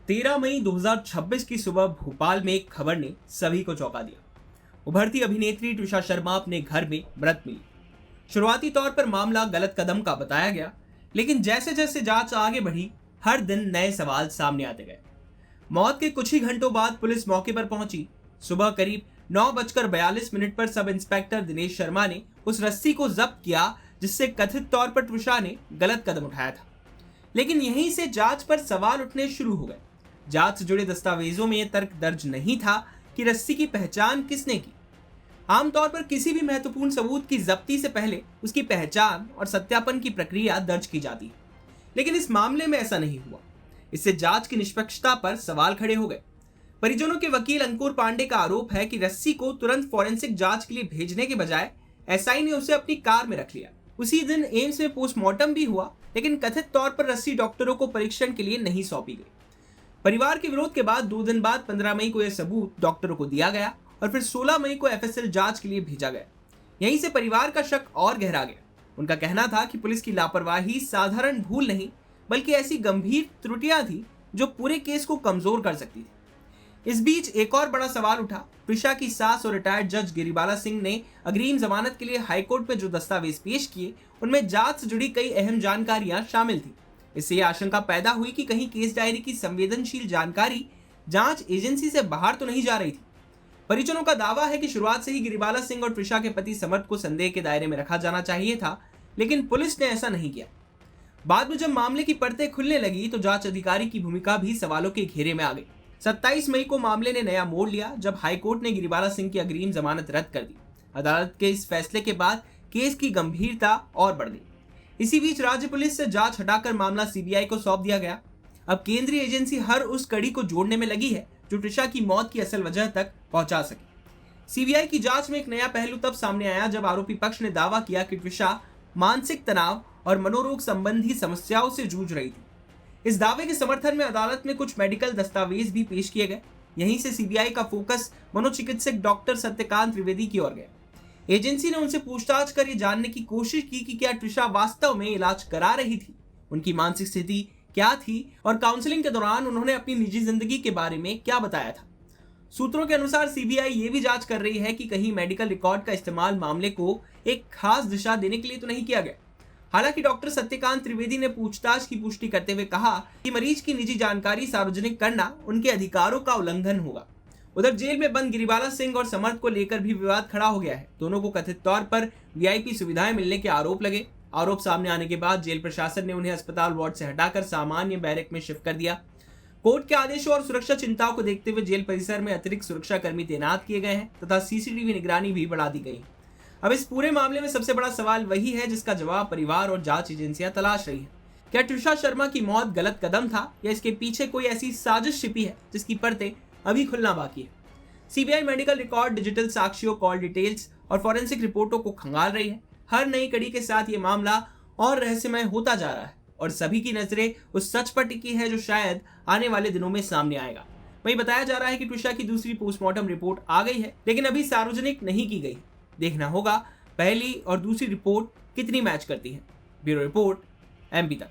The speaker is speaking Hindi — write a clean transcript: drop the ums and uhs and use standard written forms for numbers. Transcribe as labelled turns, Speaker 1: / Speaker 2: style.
Speaker 1: 13 मई 2026 की सुबह भोपाल में एक खबर ने सभी को चौंका दिया। उभरती अभिनेत्री ट्विशा शर्मा अपने घर में मृत मिली। शुरुआती तौर पर मामला गलत कदम का बताया गया, लेकिन जैसे जैसे जांच आगे बढ़ी, हर दिन नए सवाल सामने आते गए। मौत के कुछ ही घंटों बाद पुलिस मौके पर पहुंची। सुबह करीब 9:42 पर सब इंस्पेक्टर दिनेश शर्मा ने उस रस्सी को जब्त किया जिससे कथित तौर पर ट्विशा ने गलत कदम उठाया था। लेकिन यहीं से जांच पर सवाल उठने शुरू हो गए। जांच से जुड़े दस्तावेजों में यह तर्क दर्ज नहीं था कि रस्सी की पहचान किसने की। आमतौर पर किसी भी महत्वपूर्ण सबूत की जब्ती से पहले उसकी पहचान और सत्यापन की प्रक्रिया दर्ज की जाती है, लेकिन इस मामले में ऐसा नहीं हुआ। इससे जांच की निष्पक्षता पर सवाल खड़े हो गए। परिजनों के वकील अंकुर पांडे का आरोप है कि रस्सी को तुरंत फॉरेंसिक जांच के लिए भेजने के बजाय एसआई ने उसे अपनी कार में रख लिया। उसी दिन एम्स में पोस्टमार्टम भी हुआ, लेकिन कथित तौर पर रस्सी डॉक्टरों को परीक्षण के लिए नहीं सौंपी गई। परिवार के विरोध के बाद 2 दिन बाद 15 मई को यह सबूत डॉक्टरों को दिया गया और फिर 16 मई को एफएसएल जांच के लिए भेजा गया। यहीं से परिवार का शक और गहरा गया। उनका कहना था कि पुलिस की लापरवाही साधारण भूल नहीं, बल्कि ऐसी गंभीर त्रुटियां थी जो पूरे केस को कमजोर कर सकती थी। इस बीच एक और बड़ा सवाल उठा। ट्विशा की सास और रिटायर्ड जज गिरिबाला सिंह ने अग्रिम जमानत के लिए हाईकोर्ट में जो दस्तावेज पेश किए, उनमें जांच से जुड़ी कई अहम जानकारियां शामिल थी। इससे यह आशंका पैदा हुई कि कहीं केस डायरी की संवेदनशील जानकारी जांच एजेंसी से बाहर तो नहीं जा रही थी। परिजनों का दावा है कि शुरुआत से ही गिरिबाला सिंह और ट्विशा के पति समर्थ को संदेह के दायरे में रखा जाना चाहिए था, लेकिन पुलिस ने ऐसा नहीं किया। बाद में जब मामले की परतें खुलने लगी तो जांच अधिकारी की भूमिका भी सवालों के घेरे में आ गई। 27 मई को मामले ने नया मोड़ लिया जब हाईकोर्ट ने गिरिबाला सिंह की अग्रिम जमानत रद्द कर दी। अदालत के इस फैसले के बाद केस की गंभीरता और बढ़ गई। इसी बीच राज्य पुलिस से जांच हटाकर मामला सीबीआई को सौंप दिया गया। अब केंद्रीय एजेंसी हर उस कड़ी को जोड़ने में लगी है जो ट्विशा की मौत की असल वजह तक पहुंचा सके। सीबीआई की जांच में एक नया पहलू तब सामने आया जब आरोपी पक्ष ने दावा किया कि ट्विशा मानसिक तनाव और मनोरोग संबंधी समस्याओं से जूझ रही थी। इस दावे के समर्थन में अदालत में कुछ मेडिकल दस्तावेज भी पेश किए गए। यहीं से सीबीआई का फोकस मनोचिकित्सक डॉक्टर सत्यकांत त्रिवेदी की ओर गया। एजेंसी ने उनसे पूछताछ कर ये जानने की कोशिश की कि क्या ट्विशा वास्तव में इलाज करा रही थी, उनकी मानसिक स्थिति क्या थी और काउंसलिंग के दौरान उन्होंने अपनी निजी जिंदगी के बारे में क्या बताया था। सूत्रों के अनुसार सीबीआई ये भी जांच कर रही है कि कहीं मेडिकल रिकॉर्ड का इस्तेमाल मामले को एक खास दिशा देने के लिए तो नहीं किया गया। हालांकि डॉक्टर सत्यकांत त्रिवेदी ने पूछताछ की पुष्टि करते हुए कहा कि मरीज की निजी जानकारी सार्वजनिक करना उनके अधिकारों का उल्लंघन होगा। उधर जेल में बंद गिरिबाला सिंह और समर्थ को लेकर भी विवाद खड़ा हो गया है। दोनों को कथित तौर पर वीआईपी सुविधाएं मिलने के आरोप लगे। आरोप सामने आने के बाद जेल प्रशासन ने उन्हें अस्पताल वार्ड से हटाकर सामान्य बैरक में शिफ्ट कर दिया। कोर्ट के आदेशों और सुरक्षा चिंताओं को देखते हुए जेल परिसर में अतिरिक्त सुरक्षा कर्मी तैनात किए गए हैं तथा सीसीटीवी निगरानी भी बढ़ा दी गई है। अब इस पूरे मामले में सबसे बड़ा सवाल वही है जिसका जवाब परिवार और जांच एजेंसियां तलाश रही हैं। क्या ट्विशा शर्मा की मौत गलत कदम था या इसके पीछे कोई ऐसी साजिश छिपी है जिसकी परतें अभी खुलना बाकी है। सीबीआई मेडिकल रिकॉर्ड, डिजिटल साक्ष्यों, कॉल डिटेल्स और फॉरेंसिक रिपोर्टों को खंगाल रही है। हर नई कड़ी के साथ ये मामला और रहस्यमय होता जा रहा है और सभी की नजरें उस सच पर टिकी है जो शायद आने वाले दिनों में सामने आएगा। वहीं बताया जा रहा है कि ट्विशा की दूसरी पोस्टमार्टम रिपोर्ट आ गई है, लेकिन अभी सार्वजनिक नहीं की गई। देखना होगा पहली और दूसरी रिपोर्ट कितनी मैच करती है। ब्यूरो रिपोर्ट, एमपी तक।